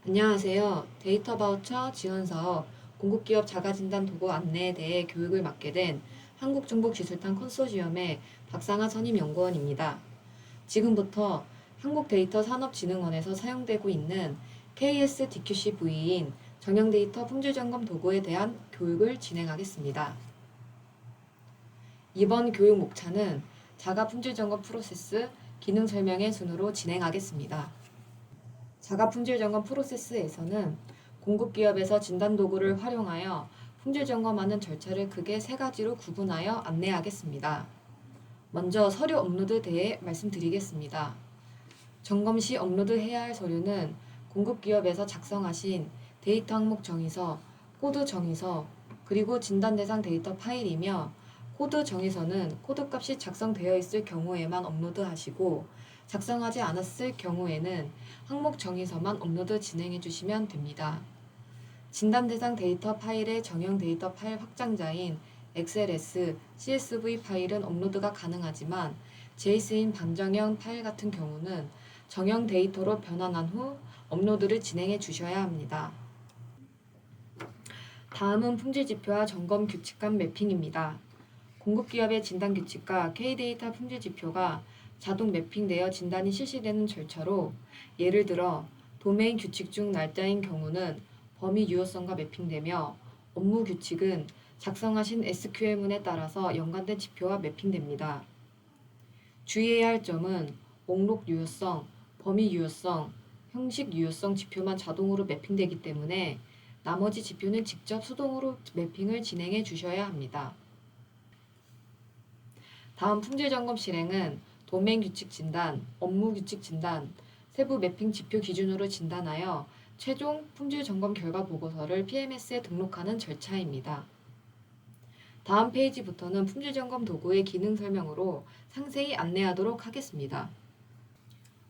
안녕하세요. 데이터 바우처 지원 사업 공급기업 자가진단 도구 안내에 대해 교육을 맡게 된 한국정보기술탄 컨소시엄의 박상아 선임연구원입니다. 지금부터 한국데이터산업진흥원에서 사용되고 있는 KSDQC-V인 정형데이터 품질점검 도구에 대한 교육을 진행하겠습니다. 이번 교육 목차는 자가품질점검 프로세스 기능 설명의 순으로 진행하겠습니다. 자가 품질 점검 프로세스에서는 공급기업에서 진단도구를 활용하여 품질 점검하는 절차를 크게 세 가지로 구분하여 안내하겠습니다. 먼저 서류 업로드 대해 말씀드리겠습니다. 점검 시 업로드해야 할 서류는 공급기업에서 작성하신 데이터 항목 정의서, 코드 정의서, 그리고 진단 대상 데이터 파일이며 코드 정의서는 코드값이 작성되어 있을 경우에만 업로드하시고 작성하지 않았을 경우에는 항목 정의서만 업로드 진행해 주시면 됩니다. 진단 대상 데이터 파일의 정형 데이터 파일 확장자인 XLS, CSV 파일은 업로드가 가능하지만 JSON 반정형 파일 같은 경우는 정형 데이터로 변환한 후 업로드를 진행해 주셔야 합니다. 다음은 품질지표와 점검 규칙 간 매핑입니다. 공급기업의 진단 규칙과 K데이터 품질지표가 자동 매핑되어 진단이 실시되는 절차로, 예를 들어 도메인 규칙 중 날짜인 경우는 범위 유효성과 매핑되며 업무 규칙은 작성하신 SQL문에 따라서 연관된 지표와 매핑됩니다. 주의해야 할 점은 목록 유효성, 범위 유효성, 형식 유효성 지표만 자동으로 매핑되기 때문에 나머지 지표는 직접 수동으로 매핑을 진행해 주셔야 합니다. 다음 품질 점검 실행은 도메인 규칙 진단, 업무 규칙 진단, 세부 매핑 지표 기준으로 진단하여 최종 품질 점검 결과 보고서를 PMS에 등록하는 절차입니다. 다음 페이지부터는 품질 점검 도구의 기능 설명으로 상세히 안내하도록 하겠습니다.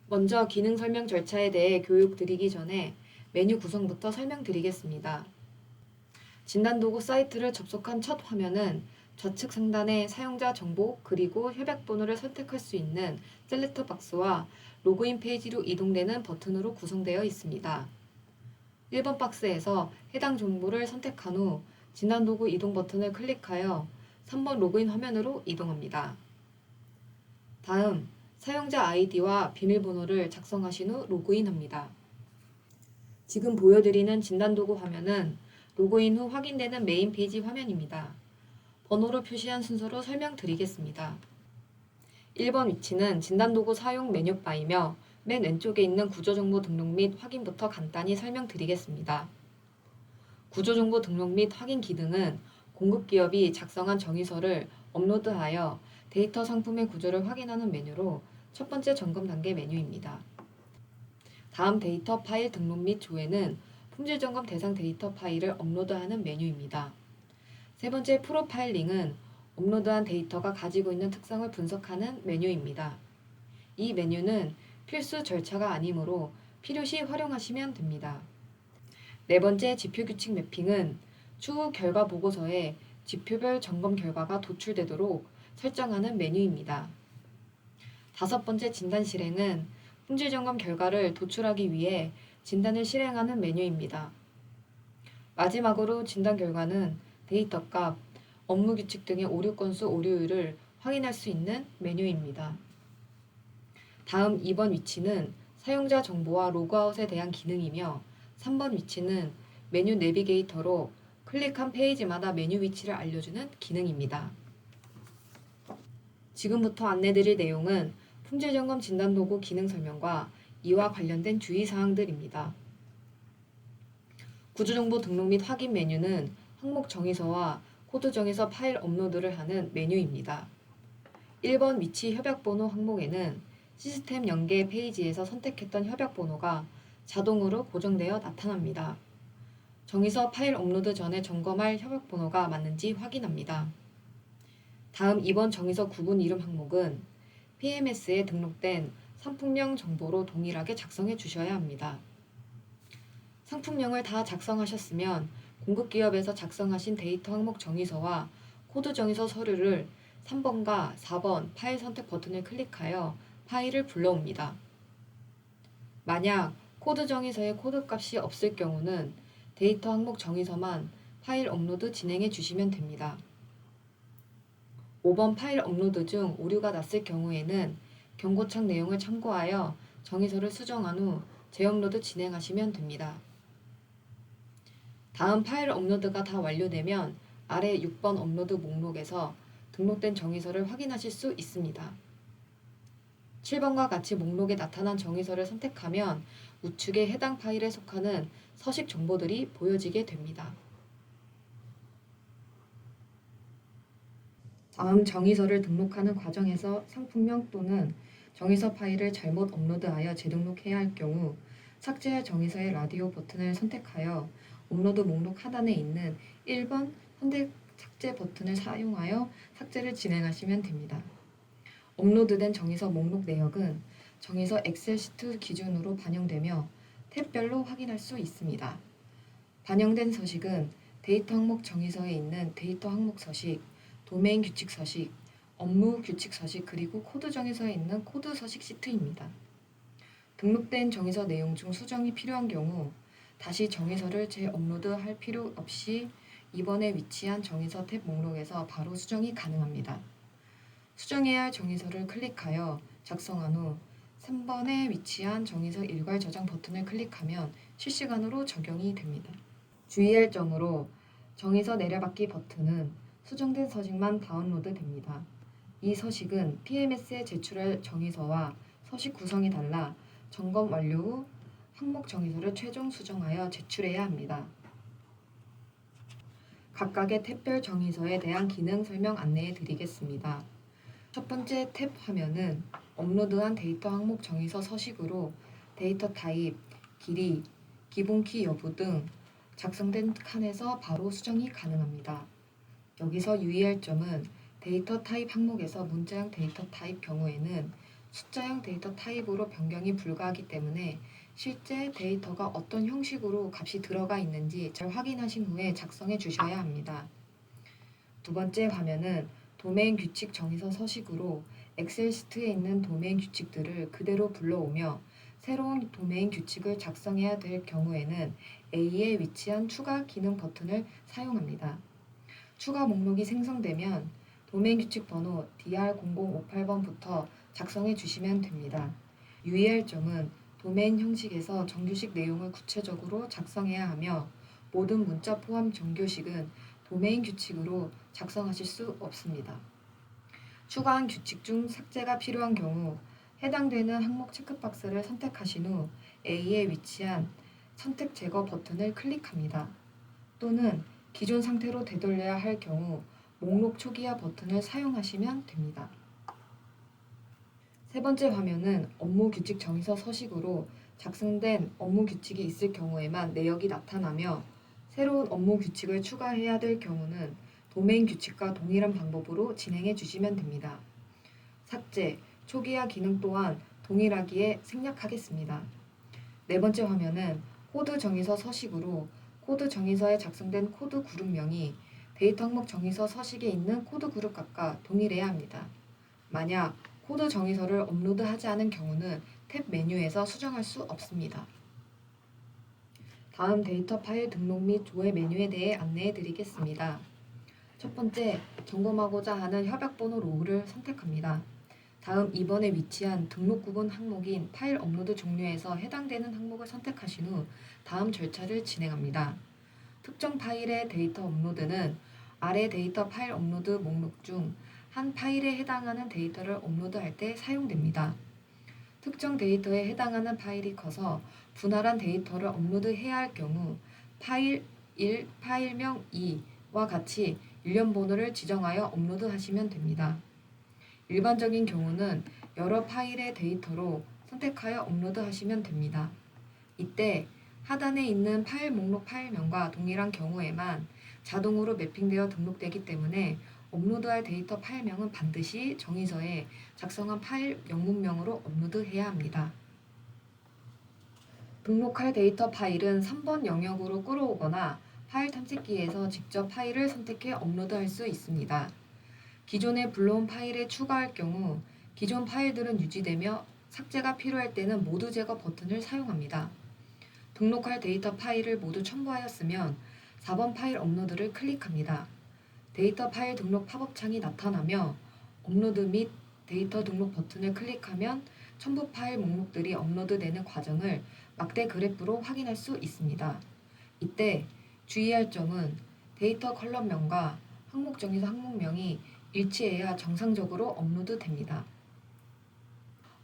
먼저 기능 설명 절차에 대해 교육 드리기 전에 메뉴 구성부터 설명드리겠습니다. 진단도구 사이트를 접속한 첫 화면은 좌측 상단에 사용자 정보 그리고 협약번호를 선택할 수 있는 셀렉터 박스와 로그인 페이지로 이동되는 버튼으로 구성되어 있습니다. 1번 박스에서 해당 정보를 선택한 후 진단도구 이동 버튼을 클릭하여 3번 로그인 화면으로 이동합니다. 다음, 사용자 아이디와 비밀번호를 작성하신 후 로그인합니다. 지금 보여드리는 진단도구 화면은 로그인 후 확인되는 메인 페이지 화면입니다. 번호로 표시한 순서로 설명드리겠습니다. 1번 위치는 진단도구 사용 메뉴바이며 맨 왼쪽에 있는 구조정보 등록 및 확인부터 간단히 설명드리겠습니다. 구조정보 등록 및 확인 기능은 공급기업이 작성한 정의서를 업로드하여 데이터 상품의 구조를 확인하는 메뉴로 첫 번째 점검 단계 메뉴입니다. 다음 데이터 파일 등록 및 조회는 품질 점검 대상 데이터 파일을 업로드하는 메뉴입니다. 세 번째 프로파일링은 업로드한 데이터가 가지고 있는 특성을 분석하는 메뉴입니다. 이 메뉴는 필수 절차가 아니므로 필요시 활용하시면 됩니다. 네 번째 지표 규칙 매핑은 추후 결과 보고서에 지표별 점검 결과가 도출되도록 설정하는 메뉴입니다. 다섯 번째 진단 실행은 품질 점검 결과를 도출하기 위해 진단을 실행하는 메뉴입니다. 마지막으로 진단 결과는 데이터 값, 업무 규칙 등의 오류 건수 오류율을 확인할 수 있는 메뉴입니다. 다음 2번 위치는 사용자 정보와 로그아웃에 대한 기능이며 3번 위치는 메뉴 내비게이터로 클릭한 페이지마다 메뉴 위치를 알려주는 기능입니다. 지금부터 안내드릴 내용은 품질점검 진단도구 기능 설명과 이와 관련된 주의사항들입니다. 구조정보 등록 및 확인 메뉴는 항목 정의서와 코드 정의서 파일 업로드를 하는 메뉴입니다. 1번 위치 협약번호 항목에는 시스템 연계 페이지에서 선택했던 협약번호가 자동으로 고정되어 나타납니다. 정의서 파일 업로드 전에 점검할 협약번호가 맞는지 확인합니다. 다음 2번 정의서 구분 이름 항목은 PMS에 등록된 상품명 정보로 동일하게 작성해 주셔야 합니다. 상품명을 다 작성하셨으면 공급기업에서 작성하신 데이터 항목 정의서와 코드 정의서 서류를 3번과 4번 파일 선택 버튼을 클릭하여 파일을 불러옵니다. 만약 코드 정의서에 코드 값이 없을 경우는 데이터 항목 정의서만 파일 업로드 진행해 주시면 됩니다. 5번 파일 업로드 중 오류가 났을 경우에는 경고창 내용을 참고하여 정의서를 수정한 후 재업로드 진행하시면 됩니다. 다음 파일 업로드가 다 완료되면 아래 6번 업로드 목록에서 등록된 정의서를 확인하실 수 있습니다. 7번과 같이 목록에 나타난 정의서를 선택하면 우측에 해당 파일에 속하는 서식 정보들이 보여지게 됩니다. 다음 정의서를 등록하는 과정에서 상품명 또는 정의서 파일을 잘못 업로드하여 재등록해야 할 경우 삭제할 정의서의 라디오 버튼을 선택하여 업로드 목록 하단에 있는 1번 선택 삭제 버튼을 사용하여 삭제를 진행하시면 됩니다. 업로드된 정의서 목록 내역은 정의서 엑셀 시트 기준으로 반영되며 탭별로 확인할 수 있습니다. 반영된 서식은 데이터 항목 정의서에 있는 데이터 항목 서식, 도메인 규칙 서식, 업무 규칙 서식 그리고 코드 정의서에 있는 코드 서식 시트입니다. 등록된 정의서 내용 중 수정이 필요한 경우 다시 정의서를 재업로드할 필요 없이 2번에 위치한 정의서 탭 목록에서 바로 수정이 가능합니다. 수정해야 할 정의서를 클릭하여 작성한 후 3번에 위치한 정의서 일괄 저장 버튼을 클릭하면 실시간으로 적용이 됩니다. 주의할 점으로 정의서 내려받기 버튼은 수정된 서식만 다운로드 됩니다. 이 서식은 PMS에 제출할 정의서와 서식 구성이 달라 점검 완료 후 항목 정의서를 최종 수정하여 제출해야 합니다. 각각의 탭별 정의서에 대한 기능 설명 안내해 드리겠습니다. 첫 번째 탭 화면은 업로드한 데이터 항목 정의서 서식으로 데이터 타입, 길이, 기본키 여부 등 작성된 칸에서 바로 수정이 가능합니다. 여기서 유의할 점은 데이터 타입 항목에서 문자형 데이터 타입 경우에는 숫자형 데이터 타입으로 변경이 불가하기 때문에 실제 데이터가 어떤 형식으로 값이 들어가 있는지 잘 확인하신 후에 작성해 주셔야 합니다. 두 번째 화면은 도메인 규칙 정의서 서식으로 엑셀 시트에 있는 도메인 규칙들을 그대로 불러오며 새로운 도메인 규칙을 작성해야 될 경우에는 A에 위치한 추가 기능 버튼을 사용합니다. 추가 목록이 생성되면 도메인 규칙 번호 DR0058번부터 작성해 주시면 됩니다. 유의할 점은 도메인 형식에서 정규식 내용을 구체적으로 작성해야 하며 모든 문자 포함 정규식은 도메인 규칙으로 작성하실 수 없습니다. 추가한 규칙 중 삭제가 필요한 경우 해당되는 항목 체크박스를 선택하신 후 A에 위치한 선택 제거 버튼을 클릭합니다. 또는 기존 상태로 되돌려야 할 경우 목록 초기화 버튼을 사용하시면 됩니다. 세 번째 화면은 업무 규칙 정의서 서식으로 작성된 업무 규칙이 있을 경우에만 내역이 나타나며 새로운 업무 규칙을 추가해야 될 경우는 도메인 규칙과 동일한 방법으로 진행해 주시면 됩니다. 삭제, 초기화 기능 또한 동일하기에 생략하겠습니다. 네 번째 화면은 코드 정의서 서식으로 코드 정의서에 작성된 코드 그룹명이 데이터 항목 정의서 서식에 있는 코드 그룹 값과 동일해야 합니다. 만약 코드 정의서를 업로드하지 않은 경우는 탭 메뉴에서 수정할 수 없습니다. 다음 데이터 파일 등록 및 조회 메뉴에 대해 안내해 드리겠습니다. 첫 번째, 점검하고자 하는 협약번호 로그를 선택합니다. 다음 2번에 위치한 등록 구분 항목인 파일 업로드 종류에서 해당되는 항목을 선택하신 후 다음 절차를 진행합니다. 특정 파일의 데이터 업로드는 아래 데이터 파일 업로드 목록 중 한 파일에 해당하는 데이터를 업로드할 때 사용됩니다. 특정 데이터에 해당하는 파일이 커서 분할한 데이터를 업로드해야 할 경우 파일 1, 파일명 2와 같이 일련 번호를 지정하여 업로드하시면 됩니다. 일반적인 경우는 여러 파일의 데이터로 선택하여 업로드하시면 됩니다. 이때 하단에 있는 파일 목록 파일명과 동일한 경우에만 자동으로 매핑되어 등록되기 때문에 업로드할 데이터 파일명은 반드시 정의서에 작성한 파일 영문명으로 업로드해야 합니다. 등록할 데이터 파일은 3번 영역으로 끌어오거나 파일 탐색기에서 직접 파일을 선택해 업로드할 수 있습니다. 기존에 불러온 파일에 추가할 경우 기존 파일들은 유지되며 삭제가 필요할 때는 모두 제거 버튼을 사용합니다. 등록할 데이터 파일을 모두 첨부하였으면 4번 파일 업로드를 클릭합니다. 데이터 파일 등록 팝업 창이 나타나며 업로드 및 데이터 등록 버튼을 클릭하면 첨부 파일 목록들이 업로드되는 과정을 막대 그래프로 확인할 수 있습니다. 이때 주의할 점은 데이터 컬럼명과 항목정에서 항목명이 일치해야 정상적으로 업로드됩니다.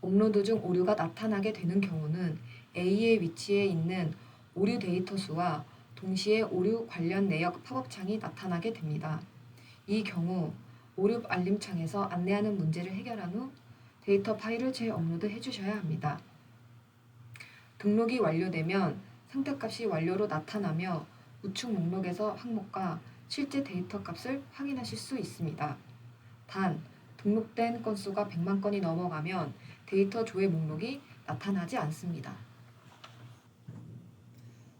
업로드 중 오류가 나타나게 되는 경우는 A의 위치에 있는 오류 데이터 수와 동시에 오류 관련 내역 팝업창이 나타나게 됩니다. 이 경우 오류 알림창에서 안내하는 문제를 해결한 후 데이터 파일을 재업로드 해주셔야 합니다. 등록이 완료되면 상태값이 완료로 나타나며 우측 목록에서 항목과 실제 데이터 값을 확인하실 수 있습니다. 단, 등록된 건수가 100만 건이 넘어가면 데이터 조회 목록이 나타나지 않습니다.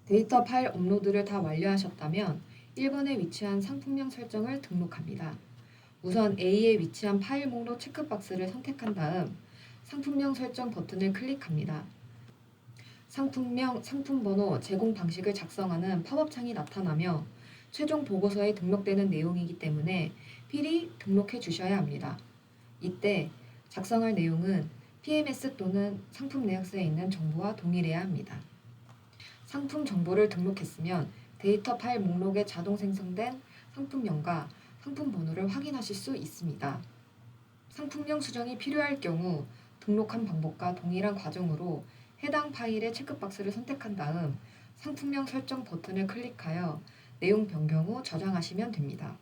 데이터 파일 업로드를 다 완료하셨다면 1번에 위치한 상품명 설정을 등록합니다. 우선 A에 위치한 파일 목록 체크박스를 선택한 다음 상품명 설정 버튼을 클릭합니다. 상품명, 상품번호, 제공 방식을 작성하는 팝업창이 나타나며 최종 보고서에 등록되는 내용이기 때문에 필히 등록해 주셔야 합니다. 이때 작성할 내용은 PMS 또는 상품 내역서에 있는 정보와 동일해야 합니다. 상품 정보를 등록했으면 데이터 파일 목록에 자동 생성된 상품명과 상품 번호를 확인하실 수 있습니다. 상품명 수정이 필요할 경우 등록한 방법과 동일한 과정으로 해당 파일의 체크박스를 선택한 다음 상품명 설정 버튼을 클릭하여 내용 변경 후 저장하시면 됩니다.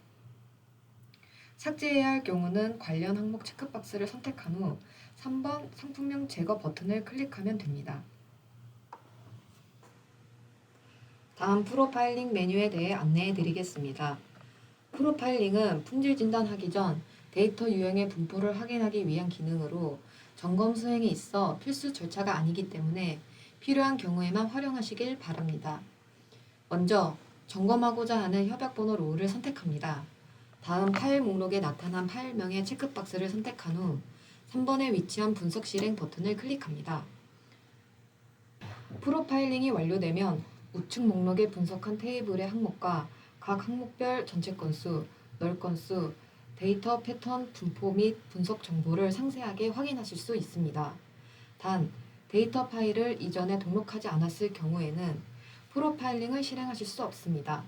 삭제해야 할 경우는 관련 항목 체크박스를 선택한 후 3번 상품명 제거 버튼을 클릭하면 됩니다. 다음 프로파일링 메뉴에 대해 안내해 드리겠습니다. 프로파일링은 품질 진단하기 전 데이터 유형의 분포를 확인하기 위한 기능으로 점검 수행에 있어 필수 절차가 아니기 때문에 필요한 경우에만 활용하시길 바랍니다. 먼저 점검하고자 하는 협약번호 로우를 선택합니다. 다음 파일 목록에 나타난 파일명의 체크박스를 선택한 후 3번에 위치한 분석 실행 버튼을 클릭합니다. 프로파일링이 완료되면 우측 목록에 분석한 테이블의 항목과 각 항목별 전체 건수, 널 건수, 데이터 패턴 분포 및 분석 정보를 상세하게 확인하실 수 있습니다. 단, 데이터 파일을 이전에 등록하지 않았을 경우에는 프로파일링을 실행하실 수 없습니다.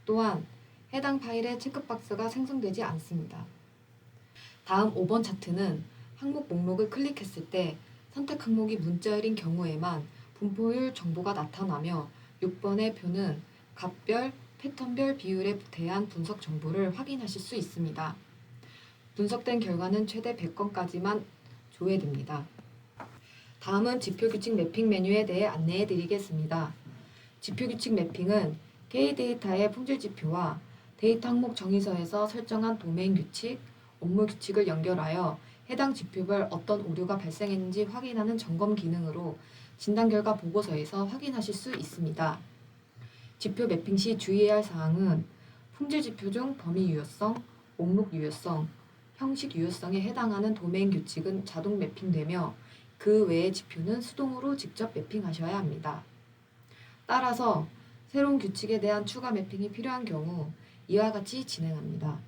또한 해당 파일의 체크박스가 생성되지 않습니다. 다음 5번 차트는 항목 목록을 클릭했을 때 선택 항목이 문자열인 경우에만 분포율 정보가 나타나며 6번의 표는 값별, 패턴별 비율에 대한 분석 정보를 확인하실 수 있습니다. 분석된 결과는 최대 100건까지만 조회됩니다. 다음은 지표규칙 매핑 메뉴에 대해 안내해 드리겠습니다. 지표규칙 매핑은 K데이터의 품질지표와 데이터 항목 정의서에서 설정한 도메인 규칙, 업무 규칙을 연결하여 해당 지표별 어떤 오류가 발생했는지 확인하는 점검 기능으로 진단 결과 보고서에서 확인하실 수 있습니다. 지표 매핑 시 주의해야 할 사항은 품질 지표 중 범위 유효성, 목록 유효성, 형식 유효성에 해당하는 도메인 규칙은 자동 매핑되며 그 외의 지표는 수동으로 직접 매핑하셔야 합니다. 따라서 새로운 규칙에 대한 추가 매핑이 필요한 경우 이와 같이 진행합니다.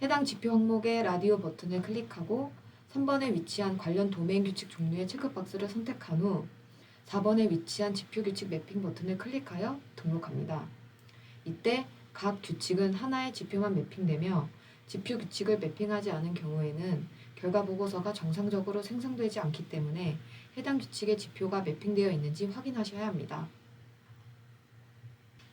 해당 지표 항목의 라디오 버튼을 클릭하고 3번에 위치한 관련 도메인 규칙 종류의 체크박스를 선택한 후 4번에 위치한 지표 규칙 매핑 버튼을 클릭하여 등록합니다. 이때 각 규칙은 하나의 지표만 매핑되며 지표 규칙을 매핑하지 않은 경우에는 결과 보고서가 정상적으로 생성되지 않기 때문에 해당 규칙의 지표가 매핑되어 있는지 확인하셔야 합니다.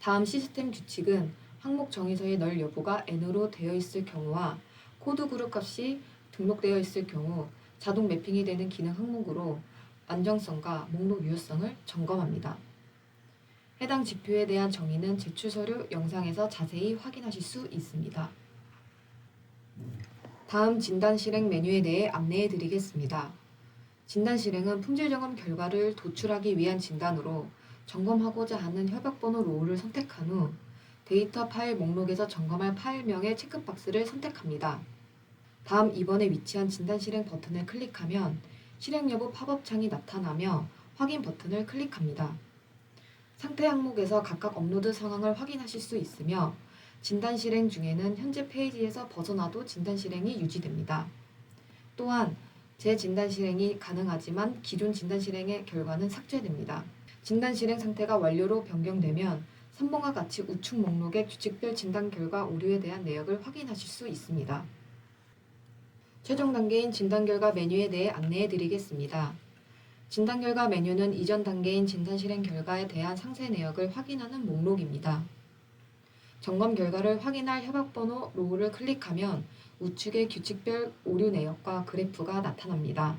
다음 시스템 규칙은 항목 정의서의 널 여부가 n으로 되어 있을 경우와 코드 그룹 값이 등록되어 있을 경우 자동 매핑이 되는 기능 항목으로 안정성과 목록 유효성을 점검합니다. 해당 지표에 대한 정의는 제출 서류 영상에서 자세히 확인하실 수 있습니다. 다음 진단 실행 메뉴에 대해 안내해 드리겠습니다. 진단 실행은 품질 점검 결과를 도출하기 위한 진단으로 점검하고자 하는 협약번호 로우를 선택한 후 데이터 파일 목록에서 점검할 파일명의 체크박스를 선택합니다. 다음 2번에 위치한 진단 실행 버튼을 클릭하면 실행 여부 팝업 창이 나타나며 확인 버튼을 클릭합니다. 상태 항목에서 각각 업로드 상황을 확인하실 수 있으며 진단 실행 중에는 현재 페이지에서 벗어나도 진단 실행이 유지됩니다. 또한 재진단 실행이 가능하지만 기존 진단 실행의 결과는 삭제됩니다. 진단 실행 상태가 완료로 변경되면 3번과 같이 우측 목록의 규칙별 진단 결과 오류에 대한 내역을 확인하실 수 있습니다. 최종 단계인 진단 결과 메뉴에 대해 안내해 드리겠습니다. 진단 결과 메뉴는 이전 단계인 진단 실행 결과에 대한 상세 내역을 확인하는 목록입니다. 점검 결과를 확인할 협약번호 로우를 클릭하면 우측의 규칙별 오류 내역과 그래프가 나타납니다.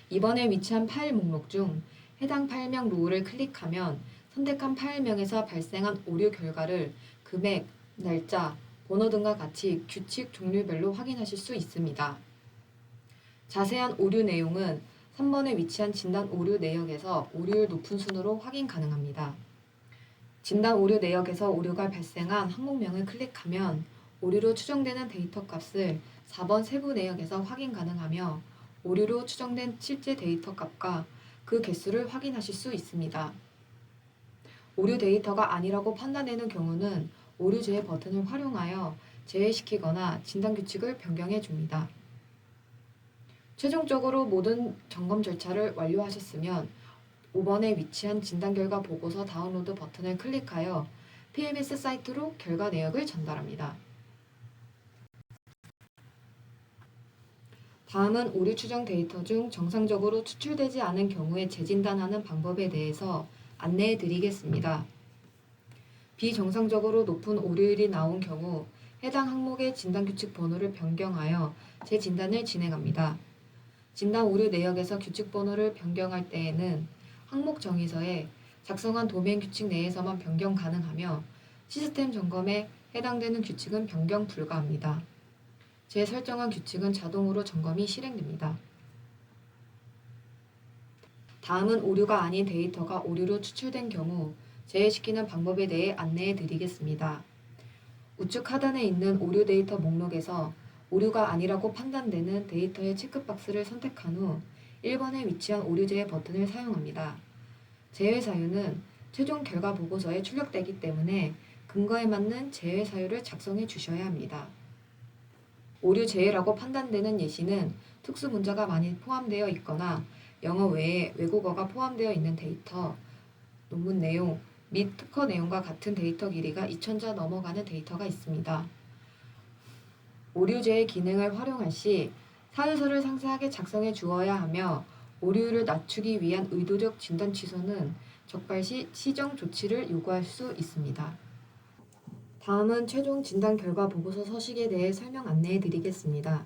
이번에 위치한 파일 목록 중 해당 파일명 로우를 클릭하면 선택한 파일명에서 발생한 오류 결과를 금액, 날짜, 번호 등과 같이 규칙 종류별로 확인하실 수 있습니다. 자세한 오류 내용은 3번에 위치한 진단 오류 내역에서 오류율 높은 순으로 확인 가능합니다. 진단 오류 내역에서 오류가 발생한 항목명을 클릭하면 오류로 추정되는 데이터 값을 4번 세부 내역에서 확인 가능하며 오류로 추정된 실제 데이터 값과 그 개수를 확인하실 수 있습니다. 오류 데이터가 아니라고 판단되는 경우는 오류 제외 버튼을 활용하여 제외시키거나 진단 규칙을 변경해 줍니다. 최종적으로 모든 점검 절차를 완료하셨으면 5번에 위치한 진단 결과 보고서 다운로드 버튼을 클릭하여 PMS 사이트로 결과 내역을 전달합니다. 다음은 오류 추정 데이터 중 정상적으로 추출되지 않은 경우에 재진단하는 방법에 대해서 안내해 드리겠습니다. 비정상적으로 높은 오류율이 나온 경우 해당 항목의 진단규칙 번호를 변경하여 재진단을 진행합니다. 진단 오류 내역에서 규칙 번호를 변경할 때에는 항목 정의서에 작성한 도메인 규칙 내에서만 변경 가능하며 시스템 점검에 해당되는 규칙은 변경 불가합니다. 재설정한 규칙은 자동으로 점검이 실행됩니다. 다음은 오류가 아닌 데이터가 오류로 추출된 경우 제외시키는 방법에 대해 안내해 드리겠습니다. 우측 하단에 있는 오류 데이터 목록에서 오류가 아니라고 판단되는 데이터의 체크박스를 선택한 후 1번에 위치한 오류 제외 버튼을 사용합니다. 제외 사유는 최종 결과 보고서에 출력되기 때문에 근거에 맞는 제외 사유를 작성해 주셔야 합니다. 오류 제외라고 판단되는 예시는 특수 문자가 많이 포함되어 있거나 영어 외에 외국어가 포함되어 있는 데이터, 논문 내용 및 특허 내용과 같은 데이터 길이가 2000자 넘어가는 데이터가 있습니다. 오류 제외 기능을 활용할 시 사유서를 상세하게 작성해 주어야 하며 오류율을 낮추기 위한 의도적 진단 취소는 적발 시 시정 조치를 요구할 수 있습니다. 다음은 최종 진단 결과 보고서 서식에 대해 설명 안내해 드리겠습니다.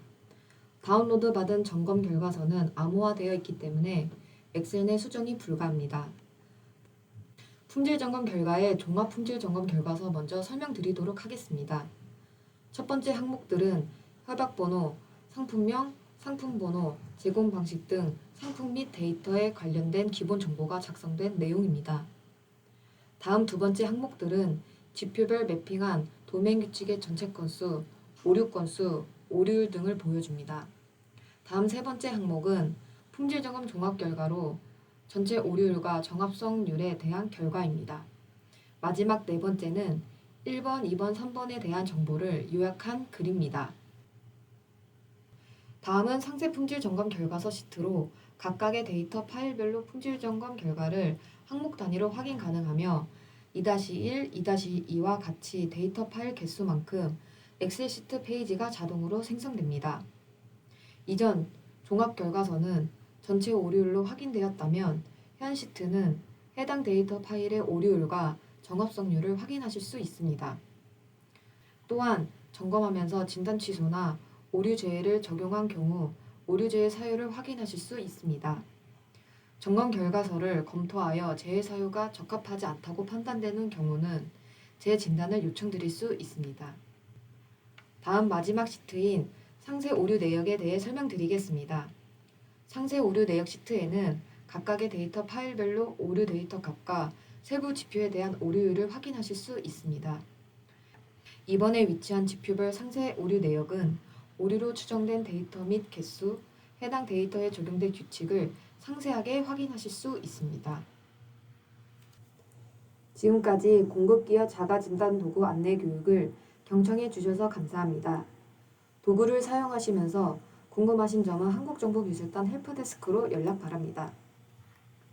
다운로드 받은 점검 결과서는 암호화되어 있기 때문에 엑셀 내 수정이 불가합니다. 품질 점검 결과의 종합 품질 점검 결과서 먼저 설명드리도록 하겠습니다. 첫 번째 항목들은 협약번호, 상품명, 상품번호, 제공 방식 등 상품 및 데이터에 관련된 기본 정보가 작성된 내용입니다. 다음 두 번째 항목들은 지표별 매핑한 도메인 규칙의 전체 건수, 오류 건수, 오류율 등을 보여줍니다. 다음 세 번째 항목은 품질 점검 종합 결과로 전체 오류율과 정합성률에 대한 결과입니다. 마지막 네 번째는 1번, 2번, 3번에 대한 정보를 요약한 글입니다. 다음은 상세 품질 점검 결과서 시트로 각각의 데이터 파일별로 품질 점검 결과를 항목 단위로 확인 가능하며 2-1, 2-2와 같이 데이터 파일 개수만큼 엑셀 시트 페이지가 자동으로 생성됩니다. 이전 종합 결과서는 전체 오류율로 확인되었다면 현 시트는 해당 데이터 파일의 오류율과 정합성률을 확인하실 수 있습니다. 또한 점검하면서 진단 취소나 오류 제외를 적용한 경우 오류 제외 사유를 확인하실 수 있습니다. 점검 결과서를 검토하여 제외 사유가 적합하지 않다고 판단되는 경우는 재진단을 요청드릴 수 있습니다. 다음 마지막 시트인 상세 오류 내역에 대해 설명드리겠습니다. 상세 오류 내역 시트에는 각각의 데이터 파일별로 오류 데이터 값과 세부 지표에 대한 오류율을 확인하실 수 있습니다. 이번에 위치한 지표별 상세 오류 내역은 오류로 추정된 데이터 및 개수, 해당 데이터에 적용된 규칙을 상세하게 확인하실 수 있습니다. 지금까지 공급기업 자가진단도구 안내 교육을 경청해 주셔서 감사합니다. 도구를 사용하시면서 궁금하신 점은 한국정보기술단 헬프데스크로 연락 바랍니다.